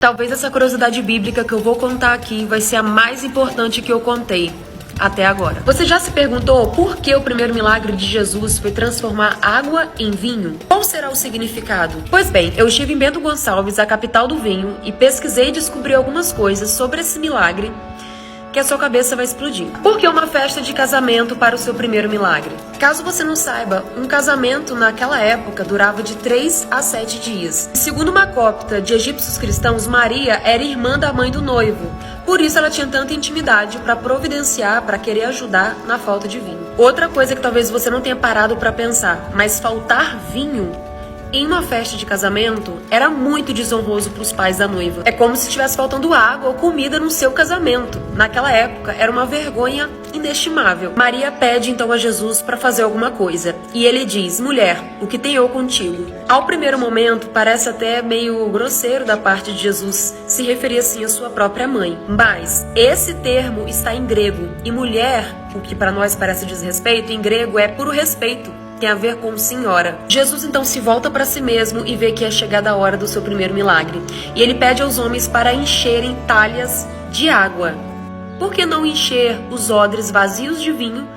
Talvez essa curiosidade bíblica que eu vou contar aqui vai ser a mais importante que eu contei até agora. Você já se perguntou por que o primeiro milagre de Jesus foi transformar água em vinho? Qual será o significado? Pois bem, eu estive em Bento Gonçalves, a capital do vinho, e pesquisei e descobri algumas coisas sobre esse milagre que a sua cabeça vai explodir. Por que uma festa de casamento para o seu primeiro milagre? Caso você não saiba, um casamento naquela época durava de 3 a 7 dias. Segundo uma cópita de egípcios cristãos, Maria era irmã da mãe do noivo. Por isso ela tinha tanta intimidade para providenciar, para querer ajudar na falta de vinho. Outra coisa que talvez você não tenha parado para pensar, mas faltar vinho em uma festa de casamento era muito desonroso para os pais da noiva. É como se estivesse faltando água ou comida no seu casamento. Naquela época era uma vergonha inestimável. Maria pede então a Jesus para fazer alguma coisa. E ele diz: mulher, o que tenho eu contigo? Ao primeiro momento parece até meio grosseiro da parte de Jesus se referir assim à sua própria mãe. Mas esse termo está em grego. E mulher, o que para nós parece desrespeito, em grego é puro respeito. Tem a ver com senhora. Jesus então se volta para si mesmo e vê que é chegada a hora do seu primeiro milagre. E ele pede aos homens para encherem talhas de água. Por que não encher os odres vazios de vinho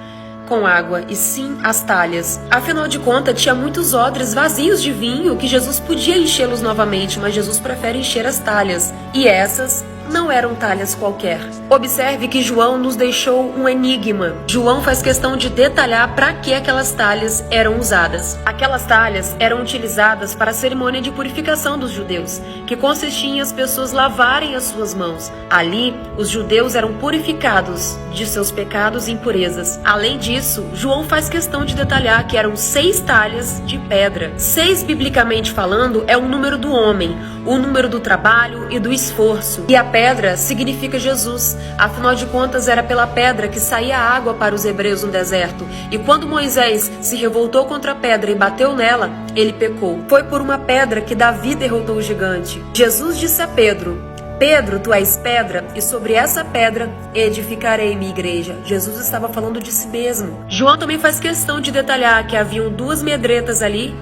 com água, e sim as talhas? Afinal de contas, tinha muitos odres vazios de vinho que Jesus podia enchê-los novamente, mas Jesus prefere encher as talhas. E essas não eram talhas qualquer. Observe que João nos deixou um enigma. João faz questão de detalhar para que aquelas talhas eram usadas. Aquelas talhas eram utilizadas para a cerimônia de purificação dos judeus, que consistia em as pessoas lavarem as suas mãos. Ali, os judeus eram purificados de seus pecados e impurezas. Além disso, João faz questão de detalhar que eram 6 talhas de pedra. 6, biblicamente falando, é o número do homem, o número do trabalho e do esforço. E a pedra significa Jesus. Afinal de contas, era pela pedra que saía a água para os hebreus no deserto. E quando Moisés se revoltou contra a pedra e bateu nela, ele pecou. Foi por uma pedra que Davi derrotou o gigante. Jesus disse a Pedro: Pedro, tu és pedra, e sobre essa pedra edificarei minha igreja. Jesus estava falando de si mesmo. João também faz questão de detalhar que haviam 2 medretas ali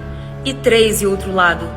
e 3 em outro lado.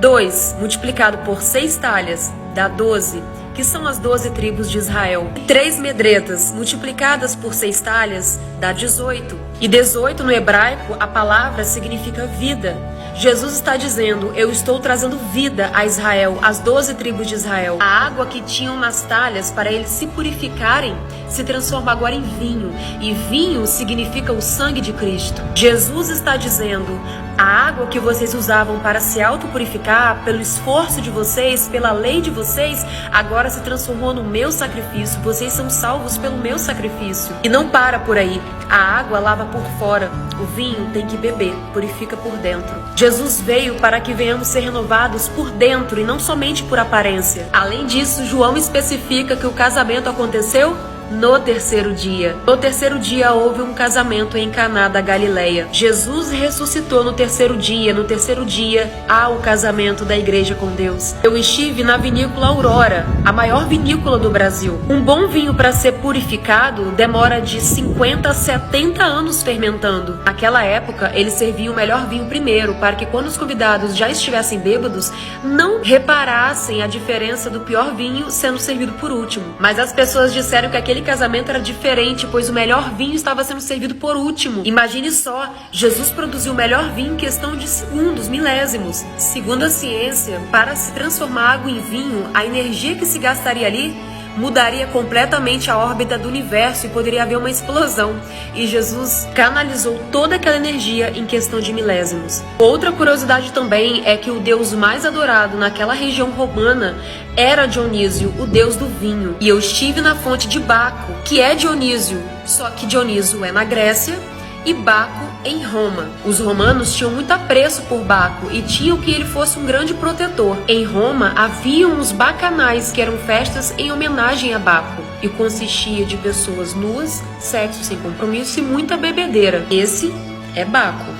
2 multiplicado por 6 talhas dá 12, que são as 12 tribos de Israel. E 3 medretas multiplicadas por 6 talhas dá 18. E 18 no hebraico, a palavra significa vida. Jesus está dizendo: eu estou trazendo vida a Israel, às 12 tribos de Israel. A água que tinham nas talhas para eles se purificarem se transforma agora em vinho. E vinho significa o sangue de Cristo. Jesus está dizendo: a água que vocês usavam para se autopurificar, pelo esforço de vocês, pela lei de vocês, agora se transformou no meu sacrifício. Vocês são salvos pelo meu sacrifício. E não para por aí. A água lava por fora. O vinho tem que beber, purifica por dentro. Jesus veio para que venhamos ser renovados por dentro e não somente por aparência. Além disso, João especifica que o casamento aconteceu no terceiro dia. No terceiro dia houve um casamento em Caná da Galileia. Jesus ressuscitou no terceiro dia. No terceiro dia há o casamento da igreja com Deus. Eu estive na vinícola Aurora, a maior vinícola do Brasil. Um bom vinho para ser purificado demora de 50 a 70 anos fermentando. Naquela época, eles serviam o melhor vinho primeiro, para que quando os convidados já estivessem bêbados, não reparassem a diferença do pior vinho sendo servido por último. Mas as pessoas disseram que aquele casamento era diferente, pois o melhor vinho estava sendo servido por último. Imagine só, Jesus produziu o melhor vinho em questão de segundos, milésimos. Segundo a ciência, para se transformar água em vinho, a energia que se gastaria ali mudaria completamente a órbita do universo e poderia haver uma explosão. E Jesus canalizou toda aquela energia em questão de milésimos. Outra curiosidade também é que o deus mais adorado naquela região romana era Dionísio, o deus do vinho. E eu estive na fonte de Baco, que é Dionísio, só que Dioniso é na Grécia e Baco em Roma. Os romanos tinham muito apreço por Baco e tinham que ele fosse um grande protetor. Em Roma haviam os bacanais, que eram festas em homenagem a Baco, e consistia de pessoas nuas, sexo sem compromisso e muita bebedeira. Esse é Baco,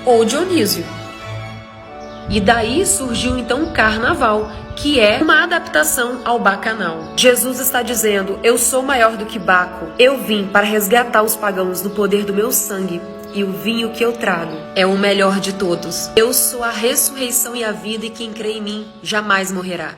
ou Dionísio. E daí surgiu então o carnaval, que é uma adaptação ao bacanal. Jesus está dizendo: eu sou maior do que Baco. Eu vim para resgatar os pagãos do poder do meu sangue. E o vinho que eu trago é o melhor de todos. Eu sou a ressurreição e a vida, e quem crê em mim jamais morrerá.